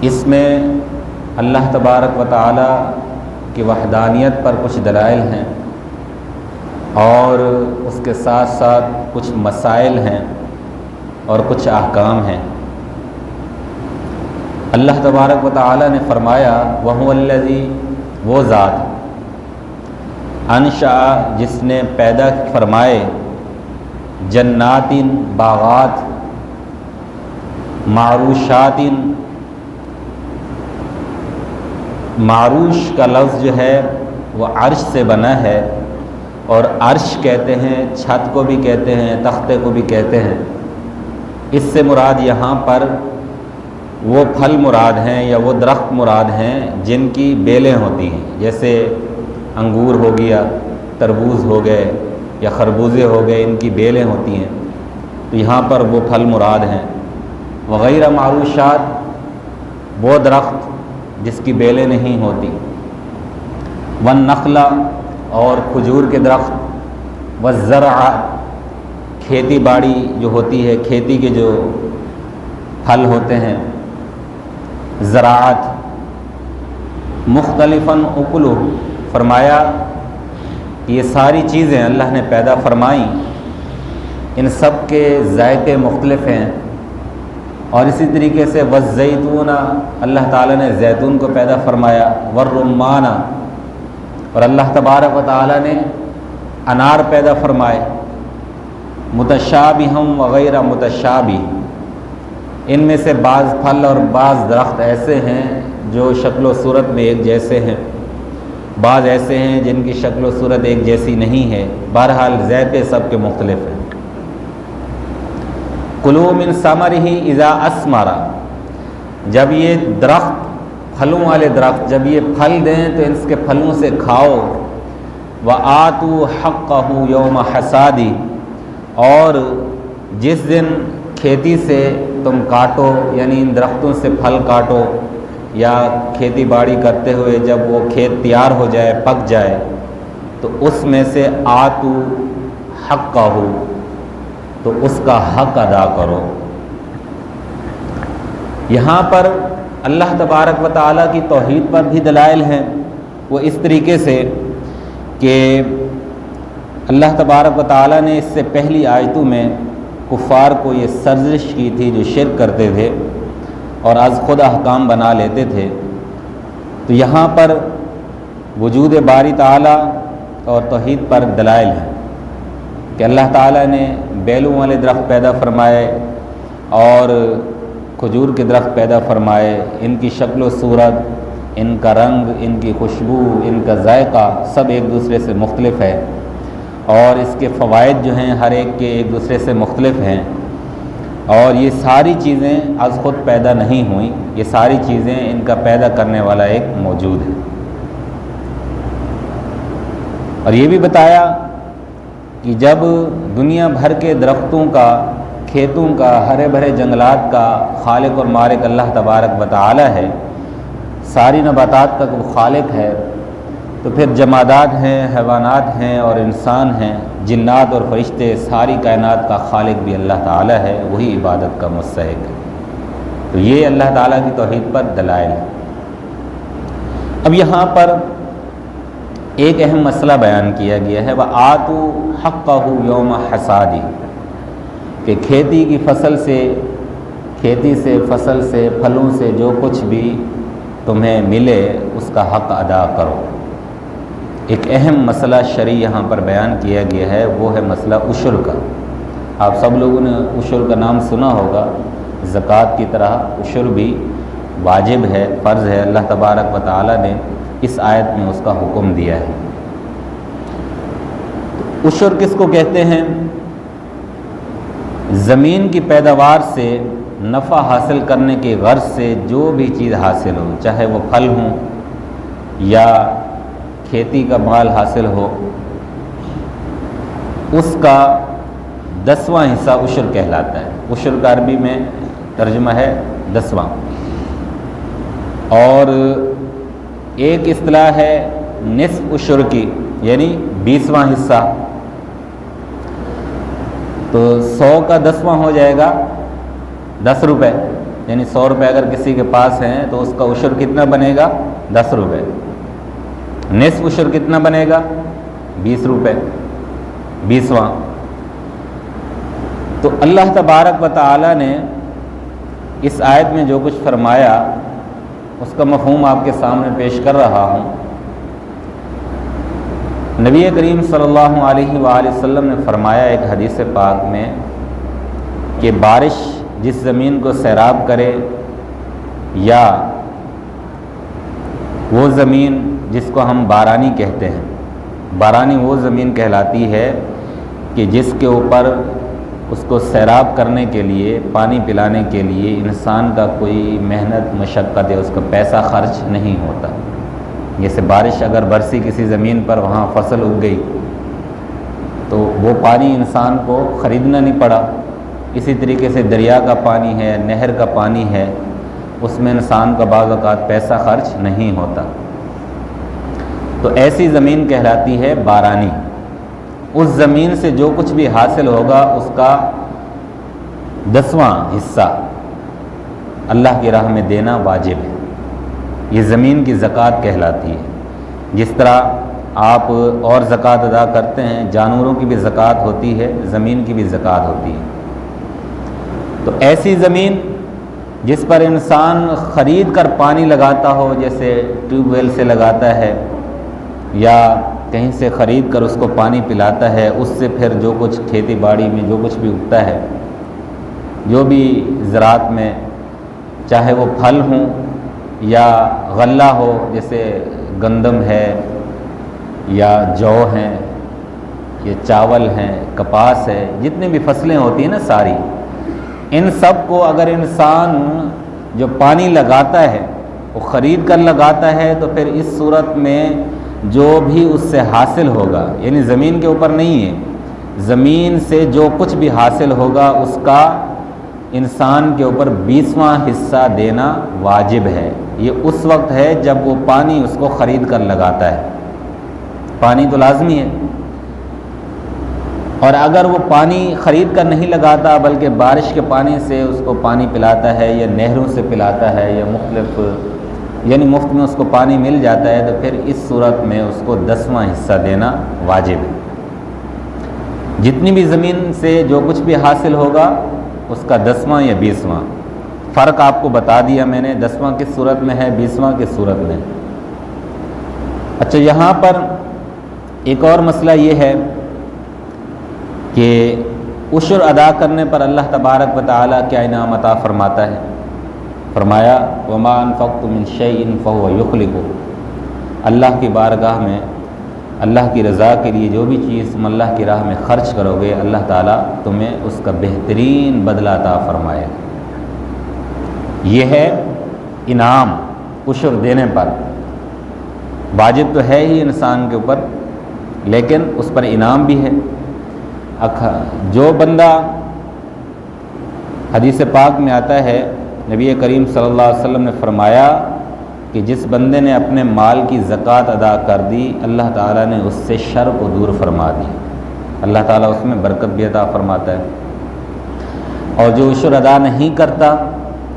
اس میں اللہ تبارک و تعالی کی وحدانیت پر کچھ دلائل ہیں اور اس کے ساتھ ساتھ کچھ مسائل ہیں اور کچھ احکام ہیں۔ اللہ تبارک و تعالی نے فرمایا وَهُوَ الَّذِي، وہ ذات انشأ، جس نے پیدا فرمائے، جنات، باغات، معروشات، معروش کا لفظ جو ہے وہ عرش سے بنا ہے، اور عرش کہتے ہیں چھت کو بھی کہتے ہیں، تختے کو بھی کہتے ہیں۔ اس سے مراد یہاں پر وہ پھل مراد ہیں یا وہ درخت مراد ہیں جن کی بیلیں ہوتی ہیں، جیسے انگور ہو گیا، تربوز ہو گئے یا خربوزے ہو گئے، ان کی بیلیں ہوتی ہیں، تو یہاں پر وہ پھل مراد ہیں۔ وغیرہ معروشات، وہ درخت جس کی بیلیں نہیں ہوتی۔ والنخل، اور کھجور کے درخت۔ والزرع، کھیتی باڑی جو ہوتی ہے، کھیتی کے جو پھل ہوتے ہیں، زراعت۔ مختلفاً اکلہ، فرمایا کہ یہ ساری چیزیں اللہ نے پیدا فرمائیں، ان سب کے ذائقے مختلف ہیں۔ اور اسی طریقے سے والزیتون، اللہ تعالیٰ نے زیتون کو پیدا فرمایا۔ والرمان، اور اللہ تبارک و تعالیٰ نے انار پیدا فرمائے۔ متشابہم وغیرہ متشابہ، ان میں سے بعض پھل اور بعض درخت ایسے ہیں جو شکل و صورت میں ایک جیسے ہیں، بعض ایسے ہیں جن کی شکل و صورت ایک جیسی نہیں ہے، بہرحال ذائقے سب کے مختلف ہیں۔ کلوا من ثمرہ اذا اثمر، جب یہ درخت، پھلوں والے درخت جب یہ پھل دیں تو اس کے پھلوں سے کھاؤ۔ وآتوا حقہ یوم حصادہ، اور جس دن کھیتی سے تم کاٹو، یعنی ان درختوں سے پھل کاٹو، یا کھیتی باڑی کرتے ہوئے جب وہ کھیت تیار ہو جائے، پک جائے، تو اس میں سے آتو حقہ، تو اس کا حق ادا کرو۔ یہاں پر اللہ تبارک و تعالیٰ کی توحید پر بھی دلائل ہیں، وہ اس طریقے سے کہ اللہ تبارک و تعالیٰ نے اس سے پہلی آیتوں میں کفار کو یہ سرزش کی تھی جو شرک کرتے تھے اور از خود احکام بنا لیتے تھے، تو یہاں پر وجود باری تعالیٰ اور توحید پر دلائل ہیں کہ اللہ تعالیٰ نے بیلوں والے درخت پیدا فرمائے اور کھجور کے درخت پیدا فرمائے، ان کی شکل و صورت، ان کا رنگ، ان کی خوشبو، ان کا ذائقہ سب ایک دوسرے سے مختلف ہے، اور اس کے فوائد جو ہیں ہر ایک کے ایک دوسرے سے مختلف ہیں، اور یہ ساری چیزیں از خود پیدا نہیں ہوئیں، یہ ساری چیزیں ان کا پیدا کرنے والا ایک موجود ہے۔ اور یہ بھی بتایا کہ جب دنیا بھر کے درختوں کا، کھیتوں کا، ہرے بھرے جنگلات کا خالق اور مالک اللہ تبارک و تعالی ہے، ساری نباتات کا وہ خالق ہے، تو پھر جمادات ہیں، حیوانات ہیں اور انسان ہیں، جنات اور فرشتے، ساری کائنات کا خالق بھی اللہ تعالی ہے، وہی عبادت کا مستحق ہے۔ تو یہ اللہ تعالیٰ کی توحید پر دلائل ہے۔ اب یہاں پر ایک اہم مسئلہ بیان کیا گیا ہے، وآتوا حقہ یوم حصادہ، کہ کھیتی کی فصل سے، کھیتی سے، فصل سے، پھلوں سے جو کچھ بھی تمہیں ملے اس کا حق ادا کرو۔ ایک اہم مسئلہ شرعی یہاں پر بیان کیا گیا ہے، وہ ہے مسئلہ عشر کا۔ آپ سب لوگوں نے عشر کا نام سنا ہوگا، زکوٰۃ کی طرح عشر بھی واجب ہے، فرض ہے، اللہ تبارک و تعالی نے اس آیت میں اس کا حکم دیا ہے۔ عشر کس کو کہتے ہیں؟ زمین کی پیداوار سے نفع حاصل کرنے کی غرض سے جو بھی چیز حاصل ہو، چاہے وہ پھل ہوں یا کھیتی کا مال حاصل ہو، اس کا 10واں حصہ عشر کہلاتا ہے۔ عشر کا عربی میں ترجمہ ہے 10واں۔ اور ایک اصطلاح ہے نصف عشر کی، یعنی 20واں حصہ، تو 100 کا 10واں ہو جائے گا 10 روپے، یعنی 100 روپے اگر کسی کے پاس ہیں تو اس کا عشر کتنا بنے گا؟ 10 روپے۔ نصف عشر کتنا بنے گا؟ 20 روپے، 20واں۔ تو اللہ تبارک و تعالی نے اس آیت میں جو کچھ فرمایا اس کا مفہوم آپ کے سامنے پیش کر رہا ہوں۔ نبی کریم صلی اللہ علیہ وآلہ وسلم نے فرمایا ایک حدیث پاک میں کہ بارش جس زمین کو سیراب کرے، یا وہ زمین جس کو ہم بارانی کہتے ہیں، بارانی وہ زمین کہلاتی ہے کہ جس کے اوپر اس کو سیراب کرنے کے لیے، پانی پلانے کے لیے انسان کا کوئی محنت مشقت ہے، اس کا پیسہ خرچ نہیں ہوتا۔ جیسے بارش اگر برسی کسی زمین پر، وہاں فصل اگ گئی تو وہ پانی انسان کو خریدنا نہیں پڑا۔ اسی طریقے سے دریا کا پانی ہے، نہر کا پانی ہے، اس میں انسان کا بعض اوقات پیسہ خرچ نہیں ہوتا۔ تو ایسی زمین کہلاتی ہے بارانی۔ اس زمین سے جو کچھ بھی حاصل ہوگا اس کا 10واں حصہ اللہ کی راہ میں دینا واجب ہے۔ یہ زمین کی زکوٰۃ کہلاتی ہے۔ جس طرح آپ اور زکوٰۃ ادا کرتے ہیں، جانوروں کی بھی زکوٰۃ ہوتی ہے، زمین کی بھی زکوٰۃ ہوتی ہے۔ تو ایسی زمین جس پر انسان خرید کر پانی لگاتا ہو، جیسے ٹیوب ویل سے لگاتا ہے یا کہیں سے خرید کر اس کو پانی پلاتا ہے، اس سے پھر جو کچھ کھیتی باڑی میں جو کچھ بھی اگتا ہے، جو بھی زراعت میں، چاہے وہ پھل ہوں یا غلہ ہو، جیسے گندم ہے یا جو ہیں، یہ چاول ہیں، کپاس ہے، جتنی بھی فصلیں ہوتی ہیں نا ساری، ان سب کو اگر انسان جو پانی لگاتا ہے وہ خرید کر لگاتا ہے تو پھر اس صورت میں جو بھی اس سے حاصل ہوگا، یعنی زمین کے اوپر نہیں ہے، زمین سے جو کچھ بھی حاصل ہوگا اس کا انسان کے اوپر 20واں حصہ دینا واجب ہے۔ یہ اس وقت ہے جب وہ پانی اس کو خرید کر لگاتا ہے۔ پانی تو لازمی ہے، اور اگر وہ پانی خرید کر نہیں لگاتا بلکہ بارش کے پانی سے اس کو پانی پلاتا ہے یا نہروں سے پلاتا ہے یا مختلف، یعنی مفت میں اس کو پانی مل جاتا ہے، تو پھر اس صورت میں اس کو 10واں حصہ دینا واجب ہے۔ جتنی بھی زمین سے جو کچھ بھی حاصل ہوگا اس کا 10واں یا 20واں، فرق آپ کو بتا دیا میں نے، 10واں کس صورت میں ہے، 20واں کس صورت میں۔ اچھا، یہاں پر ایک اور مسئلہ یہ ہے کہ عشر ادا کرنے پر اللہ تبارک و تعالیٰ کیا انعام عطا فرماتا ہے۔ فرمایا وما انفقتم من شیء فهو یخلفہ، اللہ کی بارگاہ میں اللہ کی رضا کے لیے جو بھی چیز تم اللہ کی راہ میں خرچ کرو گے، اللہ تعالیٰ تمہیں اس کا بہترین بدلہ عطا فرمائے۔ یہ ہے انعام عشر دینے پر۔ واجب تو ہے ہی انسان کے اوپر، لیکن اس پر انعام بھی ہے۔ جو بندہ، حدیث پاک میں آتا ہے نبی کریم صلی اللہ علیہ وسلم نے فرمایا کہ جس بندے نے اپنے مال کی زکوٰۃ ادا کر دی، اللہ تعالیٰ نے اس سے شر کو دور فرما دی، اللہ تعالیٰ اس میں برکت بھی عطا فرماتا ہے۔ اور جو عشر ادا نہیں کرتا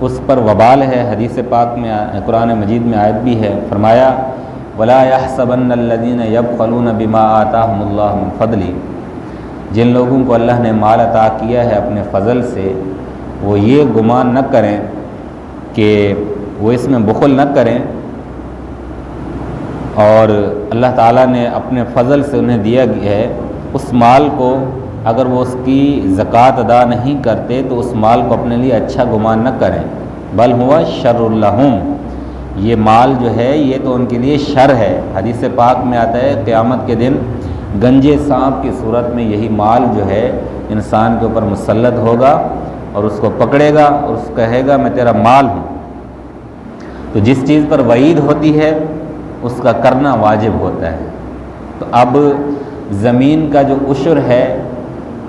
اس پر وبال ہے۔ حدیث پاک میں، قرآن مجید میں آیت بھی ہے، فرمایا وَلَا يَحْسَبَنَّ الَّذِينَ يَبْخَلُونَ بِمَا آتَاهُمُ اللَّهُ مِنْ فَضْلِهِ، جن لوگوں کو اللہ نے مال عطا کیا ہے اپنے فضل سے، وہ یہ گمان نہ کریں کہ وہ اس میں بخل نہ کریں، اور اللہ تعالیٰ نے اپنے فضل سے انہیں دیا ہے اس مال کو، اگر وہ اس کی زکوٰۃ ادا نہیں کرتے تو اس مال کو اپنے لیے اچھا گمان نہ کریں، بل ہوا شر لہم، یہ مال جو ہے یہ تو ان کے لیے شر ہے۔ حدیث پاک میں آتا ہے قیامت کے دن گنجے سانپ کی صورت میں یہی مال جو ہے انسان کے اوپر مسلط ہوگا اور اس کو پکڑے گا اور اس کہے گا میں تیرا مال ہوں۔ تو جس چیز پر وعید ہوتی ہے اس کا کرنا واجب ہوتا ہے۔ تو اب زمین کا جو عشر ہے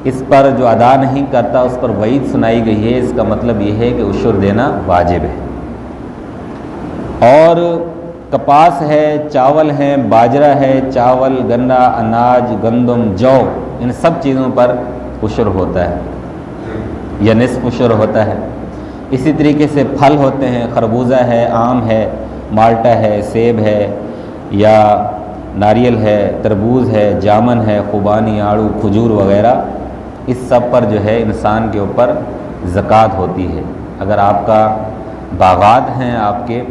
اس پر جو ادا نہیں کرتا اس پر وعید سنائی گئی ہے، اس کا مطلب یہ ہے کہ عشر دینا واجب ہے۔ اور کپاس ہے، چاول ہے، باجرہ ہے، چاول، گنا، اناج، گندم، جو، ان سب چیزوں پر عشر ہوتا ہے یا نصف عشر ہوتا ہے۔ اسی طریقے سے پھل ہوتے ہیں، خربوزہ ہے، آم ہے، مالٹا ہے، سیب ہے، یا ناریل ہے، تربوز ہے، جامن ہے، خوبانی، آڑو، کھجور وغیرہ، اس سب پر جو ہے انسان کے اوپر زکوٰۃ ہوتی ہے۔ اگر آپ کا باغات ہیں آپ کے،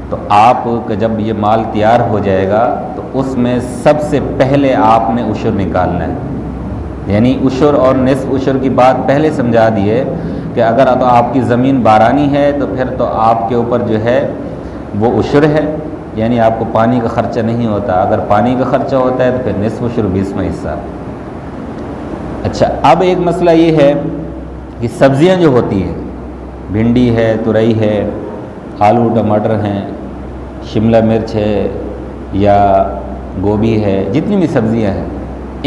تو آپ کا جب یہ مال تیار ہو جائے گا تو اس میں سب سے پہلے آپ نے عشر نکالنا ہے، یعنی عشر اور نصف عشر کی بات پہلے سمجھا دی ہے کہ اگر تو آپ کی زمین بارانی ہے تو پھر تو آپ کے اوپر جو ہے وہ عشر ہے، یعنی آپ کو پانی کا خرچہ نہیں ہوتا۔ اگر پانی کا خرچہ ہوتا ہے تو پھر نصف عشر 20واں حصہ۔ اچھا، اب ایک مسئلہ یہ ہے کہ سبزیاں جو ہوتی ہیں، بھنڈی ہے، ترئی ہے، آلو ٹماٹر ہیں، شملہ مرچ ہے یا گوبھی ہے، جتنی بھی سبزیاں ہیں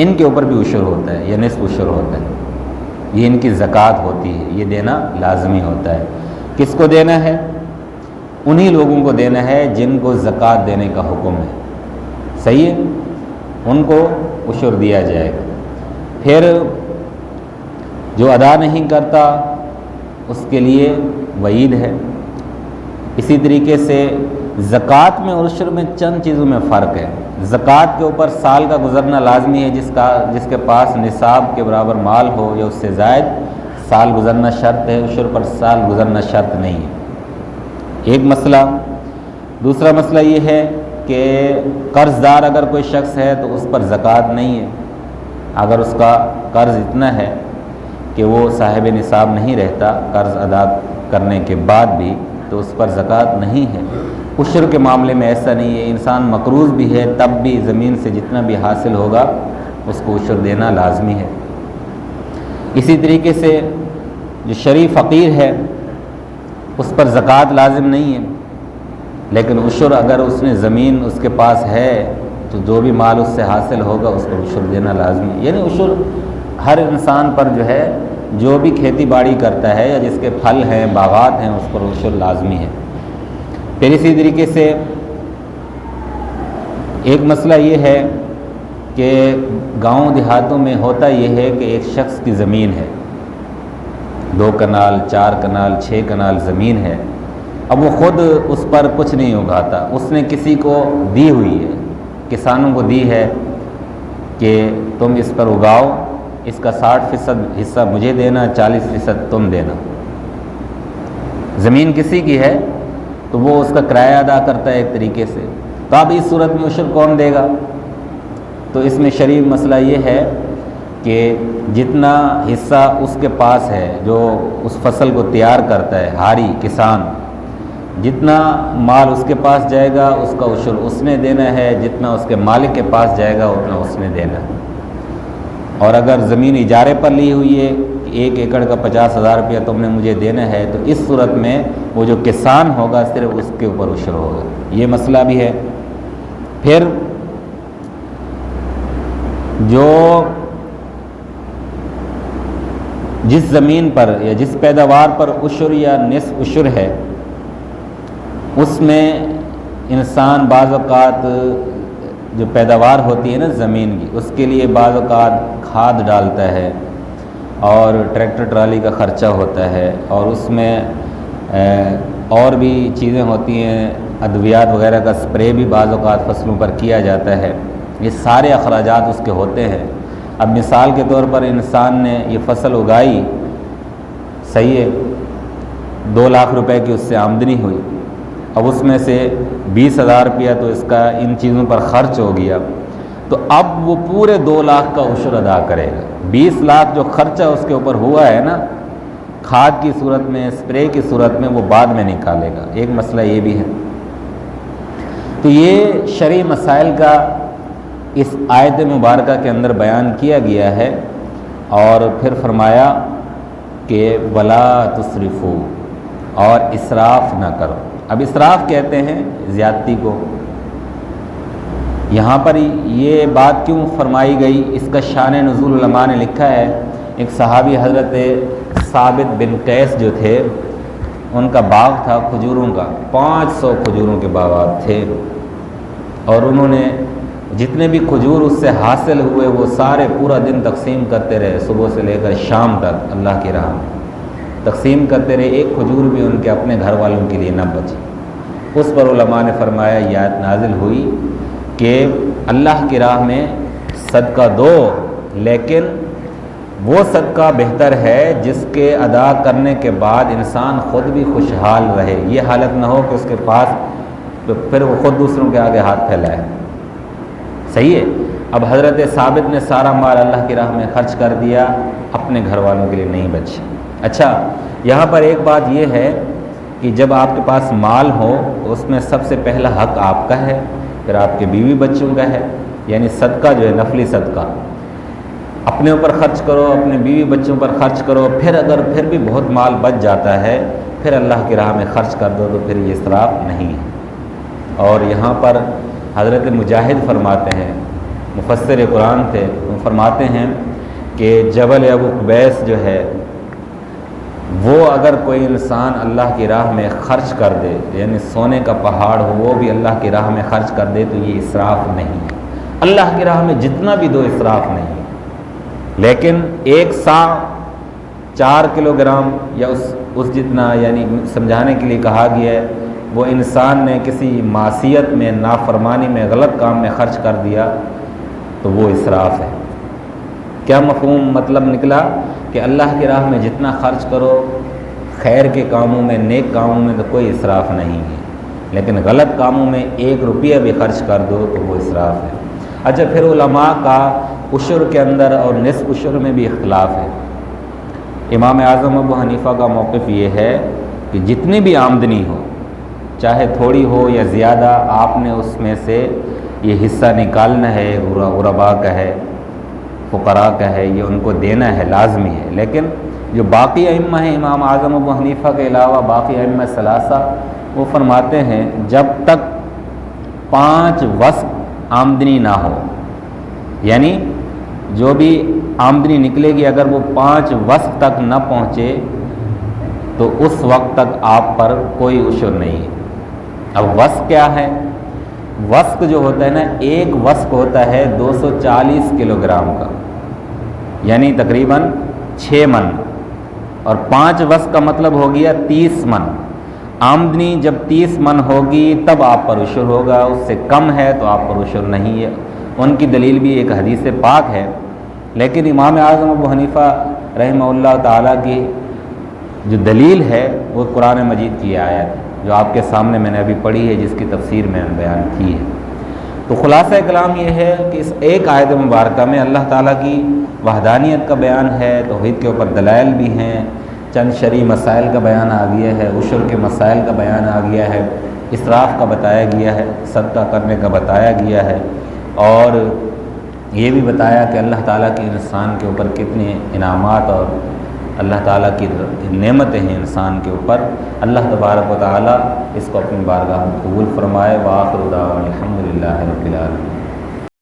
ان کے اوپر بھی عشر ہوتا ہے یا نصف عشر ہوتا ہے، یہ ان کی زکوٰۃ ہوتی ہے، یہ دینا لازمی ہوتا ہے۔ کس کو دینا ہے؟ انہی لوگوں کو دینا ہے جن کو زکوٰۃ دینے کا حکم ہے، صحیح ہے، ان کو عشر دیا جائے گا۔ پھر جو ادا نہیں کرتا اس کے لیے وعید ہے۔ اسی طریقے سے زکوٰۃ میں اور عشر میں چند چیزوں میں فرق ہے۔ زکوٰۃ کے اوپر سال کا گزرنا لازمی ہے، جس کے پاس نصاب کے برابر مال ہو یا اس سے زائد سال گزرنا شرط ہے، عشر پر سال گزرنا شرط نہیں ہے، ایک مسئلہ۔ دوسرا مسئلہ یہ ہے کہ قرض دار اگر کوئی شخص ہے تو اس پر زکوٰۃ نہیں ہے، اگر اس کا قرض اتنا ہے کہ وہ صاحب نصاب نہیں رہتا قرض ادا کرنے کے بعد بھی، تو اس پر زکوٰۃ نہیں ہے۔ عشر کے معاملے میں ایسا نہیں ہے، انسان مقروض بھی ہے تب بھی زمین سے جتنا بھی حاصل ہوگا اس کو عشر دینا لازمی ہے۔ اسی طریقے سے جو شرعی فقیر ہے اس پر زکوٰۃ لازم نہیں ہے، لیکن عشر اگر اس نے زمین اس کے پاس ہے تو جو بھی مال اس سے حاصل ہوگا اس پر عشر دینا لازمی ہے۔ یعنی عشر ہر انسان پر جو ہے، جو بھی کھیتی باڑی کرتا ہے یا جس کے پھل ہیں، باغات ہیں، اس پر عشر لازمی ہے۔ پھر اسی طریقے سے ایک مسئلہ یہ ہے کہ گاؤں دیہاتوں میں ہوتا یہ ہے کہ ایک شخص کی زمین ہے، 2 کنال 4 کنال 6 کنال زمین ہے، اب وہ خود اس پر کچھ نہیں اگاتا، اس نے کسی کو دی ہوئی ہے، کسانوں کو دی ہے کہ تم اس پر اگاؤ، اس کا 60% حصہ مجھے دینا، 40% تم دینا۔ زمین کسی کی ہے تو وہ اس کا کرایہ ادا کرتا ہے ایک طریقے سے، تو اب اس صورت میں عشر کون دے گا؟ تو اس میں شرعی مسئلہ یہ ہے کہ جتنا حصہ اس کے پاس ہے جو اس فصل کو تیار کرتا ہے، ہاری کسان، جتنا مال اس کے پاس جائے گا اس کا عشر اس نے دینا ہے، جتنا اس کے مالک کے پاس جائے گا اتنا اس نے دینا ہے۔ اور اگر زمین اجارے پر لی ہوئی ہے کہ 1 ایکڑ کا 50,000 روپیہ تم نے مجھے دینا ہے، تو اس صورت میں وہ جو کسان ہوگا صرف اس کے اوپر عشر ہوگا، یہ مسئلہ بھی ہے۔ پھر جو جس زمین پر یا جس پیداوار پر عشر یا نصف عشر ہے، اس میں انسان بعض اوقات جو پیداوار ہوتی ہے نا زمین کی، اس کے لیے بعض اوقات کھاد ڈالتا ہے اور ٹریکٹر ٹرالی کا خرچہ ہوتا ہے، اور اس میں اور بھی چیزیں ہوتی ہیں، ادویات وغیرہ کا سپرے بھی بعض اوقات فصلوں پر کیا جاتا ہے، یہ سارے اخراجات اس کے ہوتے ہیں۔ اب مثال کے طور پر انسان نے یہ فصل اگائی، صحیح ہے، 2 لاکھ روپے کی اس سے آمدنی ہوئی، اب اس میں سے 20,000 روپیہ تو اس کا ان چیزوں پر خرچ ہو گیا، تو اب وہ پورے 2 لاکھ کا عشر ادا کرے گا۔ 20 لاکھ جو خرچہ اس کے اوپر ہوا ہے نا، کھاد کی صورت میں، اسپرے کی صورت میں، وہ بعد میں نکالے گا، ایک مسئلہ یہ بھی ہے۔ تو یہ شرعی مسائل کا اس آیت مبارکہ کے اندر بیان کیا گیا ہے، اور پھر فرمایا کہ وَلَا تُسْرِفُوا، اور اسراف نہ کرو۔ اب اسراف کہتے ہیں زیادتی کو۔ یہاں پر یہ بات کیوں فرمائی گئی، اس کا شان نزول علماء نے لکھا ہے۔ ایک صحابی حضرت ثابت بن قیس جو تھے، ان کا باغ تھا کھجوروں کا، 500 کھجوروں کے باغات تھے، اور انہوں نے جتنے بھی کھجور اس سے حاصل ہوئے وہ سارے پورا دن تقسیم کرتے رہے، صبح سے لے کر شام تک اللہ کی راہ میں۔ تقسیم کرتے رہے، ایک کھجور بھی ان کے اپنے گھر والوں کے لیے نہ بچی۔ اس پر علماء نے فرمایا، یہ آیت نازل ہوئی کہ اللہ کی راہ میں صدقہ دو، لیکن وہ صدقہ بہتر ہے جس کے ادا کرنے کے بعد انسان خود بھی خوشحال رہے، یہ حالت نہ ہو کہ اس کے پاس تو پھر وہ خود دوسروں کے آگے ہاتھ پھیلائے۔ صحیح ہے۔ اب حضرت ثابت نے سارا مال اللہ کی راہ میں خرچ کر دیا، اپنے گھر والوں کے لیے نہیں بچے۔ اچھا، یہاں پر ایک بات یہ ہے کہ جب آپ کے پاس مال ہو اس میں سب سے پہلا حق آپ کا ہے، پھر آپ کے بیوی بچوں کا ہے، یعنی صدقہ جو ہے نفلی صدقہ اپنے اوپر خرچ کرو، اپنے بیوی بچوں پر خرچ کرو، پھر اگر پھر بھی بہت مال بچ جاتا ہے پھر اللہ کی راہ میں خرچ کر دو تو پھر یہ اسراف نہیں ہے۔ اور یہاں پر حضرت مجاہد فرماتے ہیں، مفسر قرآن تھے، وہ فرماتے ہیں کہ جبل ابو قبیس جو ہے وہ اگر کوئی انسان اللہ کی راہ میں خرچ کر دے، یعنی سونے کا پہاڑ ہو وہ بھی اللہ کی راہ میں خرچ کر دے تو یہ اسراف نہیں ہے۔ اللہ کی راہ میں جتنا بھی دو اسراف نہیں، لیکن 1 سا 4 کلو گرام یا اس جتنا، یعنی سمجھانے کے لیے کہا گیا ہے، وہ انسان نے کسی معصیت میں، نافرمانی میں، غلط کام میں خرچ کر دیا تو وہ اسراف ہے۔ کیا مفہوم مطلب نکلا کہ اللہ کی راہ میں جتنا خرچ کرو خیر کے کاموں میں، نیک کاموں میں تو کوئی اسراف نہیں ہے، لیکن غلط کاموں میں 1 روپیہ بھی خرچ کر دو تو وہ اسراف ہے۔ اچھا، پھر علماء کا عشر کے اندر اور نصف عشر میں بھی اختلاف ہے۔ امام اعظم ابو حنیفہ کا موقف یہ ہے کہ جتنی بھی آمدنی ہو، چاہے تھوڑی ہو یا زیادہ، آپ نے اس میں سے یہ حصہ نکالنا ہے، غرباء کا ہے، فقراء کا ہے، یہ ان کو دینا ہے، لازمی ہے۔ لیکن جو باقی ائمہ ہیں، امام اعظم ابو حنیفہ کے علاوہ باقی ائمہ ثلاثہ، وہ فرماتے ہیں جب تک 5 وسق آمدنی نہ ہو، یعنی جو بھی آمدنی نکلے گی اگر وہ 5 وسق تک نہ پہنچے تو اس وقت تک آپ پر کوئی عشر نہیں ہے۔ اب وسق کیا ہے؟ وسق جو ہوتا ہے نا، 1 وسق ہوتا ہے 240 کلو گرام کا، یعنی تقریباً 6 من، اور 5 وسق کا مطلب ہو گیا 30 من۔ آمدنی جب 30 من ہوگی تب آپ پر عشر ہوگا، اس سے کم ہے تو آپ پر عشر نہیں ہے۔ ان کی دلیل بھی ایک حدیث پاک ہے، لیکن امام اعظم ابو حنیفہ رحمہ اللہ تعالیٰ کی جو دلیل ہے وہ قرآن مجید کی آیت جو آپ کے سامنے میں نے ابھی پڑھی ہے، جس کی تفسیر میں بیان کی ہے۔ تو خلاصہ کلام یہ ہے کہ اس ایک آیت مبارکہ میں اللہ تعالیٰ کی وحدانیت کا بیان ہے، توحید کے اوپر دلائل بھی ہیں، چند شرعی مسائل کا بیان آ گیا ہے، عشر کے مسائل کا بیان آ گیا ہے، اسراف کا بتایا گیا ہے، صدقہ کرنے کا بتایا گیا ہے، اور یہ بھی بتایا کہ اللہ تعالیٰ کی انسان کے اوپر کتنے انعامات اور اللہ تعالیٰ کی نعمتیں ہیں انسان کے اوپر۔ اللہ تبارک و تعالیٰ اس کو اپنی بارگاہ میں قبول فرمائے۔ وآخر دعوانا الحمدللہ رب العالمین۔